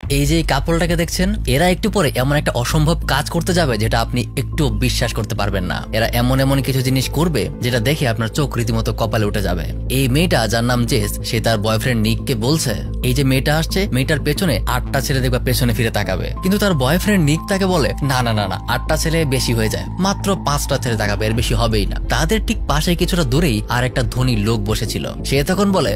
এই যে কাপলটাকে দেখছেন, এরা একটু পরে এমন একটা অসম্ভব কাজ করতে যাবে যেটা আপনি একটু বিশ্বাস করতে পারবেন না। এরা এমন এমন কিছু জিনিস করবে যেটা দেখে আপনার চোখ রীতিমতো কপালে উঠে যাবে। এই মেয়েটা যার নাম জেস, সে তার বয়ফ্রেন্ড নিককে বলছে এই যে মেয়েটা আসছে, মেয়েটার পেছনে 8টা ছেলে দেখবা পেছনে ফিরে তাকাবে। কিন্তু তার বয়ফ্রেন্ড নিক তাকে বলে না না না না, 8টা ছেলে বেশি হয়ে যায়, মাত্র 5টা ছেলে তাকাবে, এর বেশি হবেই না। তাদের ঠিক পাশে কিছুটা দূরেই আর একটা ধনী লোক বসেছিল। সে তখন বলে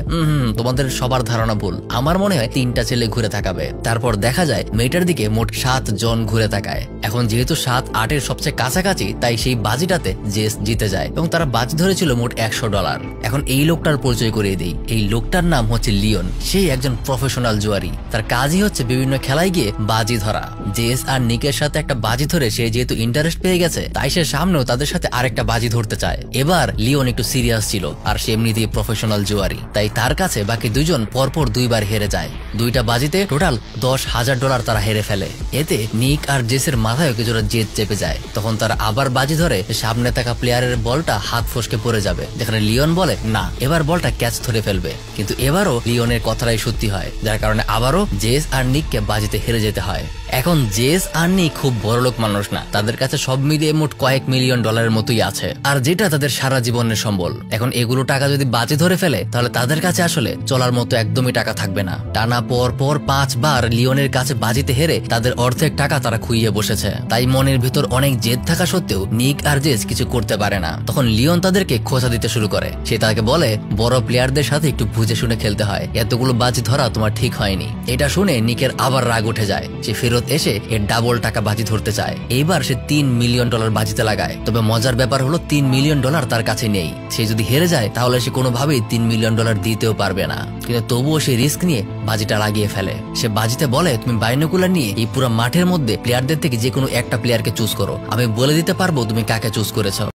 তোমাদের সবার ধারণা ভুল, আমার মনে হয় 3টা ছেলে ঘুরে তাকাবে। তারপর দেখা যায় মেয়েটার দিকে মোট 7 জন ঘুরে তাকায়। এখন যেহেতু 7 8-এর সবচেয়ে কাছাকাছি, তাই সেই বাজিটাতে জেস জিতে যায় এবং তারা বাজি ধরেছিল মোট $100। এখন এই লোকটার পরিচয় করিয়ে দিই। এই লোকটার নাম হচ্ছে লিওন। সে একজন প্রফেশনাল জুয়ারি। তার কাজই হচ্ছে বিভিন্ন খেলায় গিয়ে বাজি ধরা। জেস আর নিকের সাথে একটা বাজি ধরে সে যেহেতু ইন্টারেস্ট পেয়ে গেছে, তাই সে সামনেও তাদের সাথে আরেকটা বাজি ধরতে চায়। এবার লিওন একটু সিরিয়াস ছিল আর সে এমনিতেই প্রফেশনাল জুয়ারি, তাই তার কাছে বাকি দুইজন পরপর 2বার হেরে যায়। 2টা বাজিতে টোটাল $10,000 তারা হেরে ফেলে। এতে নিক আর জেসের মাথায় কিছুটা জেদ চেপে যায়। তখন তারা আবার বাজি ধরে সামনে থাকা প্লেয়ারের বলটা হাত ফসকে পড়ে যাবে, যেখানে লিওন বলে না, এবার বলটা ক্যাচ ধরে ফেলবে। কিন্তু এবারও লিওনের কথাটাই সত্যি হয়, যার কারণে আবারও জেস আর নিককে বাজিতে হেরে যেতে হয়। এখন জেস আর নিক খুব বড়লোক মানুষ না, তাদের কাছে সব মিলিয়ে মোট কয়েক মিলিয়ন ডলারের মতোই আছে, আর যেটা তাদের সারা জীবনের সম্বল। এখন এগুলো টাকা যদি বাজি ধরে ফেলে, তাহলে তাদের কাছে আসলে চলার মতো একদমই টাকা থাকবে না। টানা পর 5 বার লিওনের কাছে বাজিতে হেরে তাদের অর্ধেক টাকা তারা খুইয়ে বসেছে। তাই মনের ভিতর অনেক জেদ থাকা সত্ত্বেও নিক আর জেস কিছু করতে পারে না। তখন লিওন তাদেরকে খোঁচা দিতে শুরু করে। সে তাকে বলে বড় প্লেয়ারদের সাথে একটু বুঝে শুনে খেলতে হয়, এতগুলো বাজি ধরা তোমার ঠিক হয়নি। এটা শুনে নিকের আবার রাগ উঠে যায়। সে ফেরত এসে এর ডাবল টাকা বাজি ধরতে চায়। এইবার সে $3 মিলিয়ন বাজিতে লাগায়। তবে মজার ব্যাপার হলো $3 মিলিয়ন তার কাছে নেই। সে যদি হেরে যায় তাহলে সে কোনোভাবেই $3 মিলিয়ন দিতেও পারবে না। কিন্তু তবুও সে রিস্ক নিয়ে বাজিটা লাগিয়ে ফেলে। সে বাজিতে বলে তুমি বাইনোকুলার নিয়ে এই পুরো মাঠের মধ্যে প্লেয়ারদের থেকে যে কোনো একটা প্লেয়ারকে চুজ করো, আমি বলে দিতে পারবো তুমি কাকে চুজ করেছো।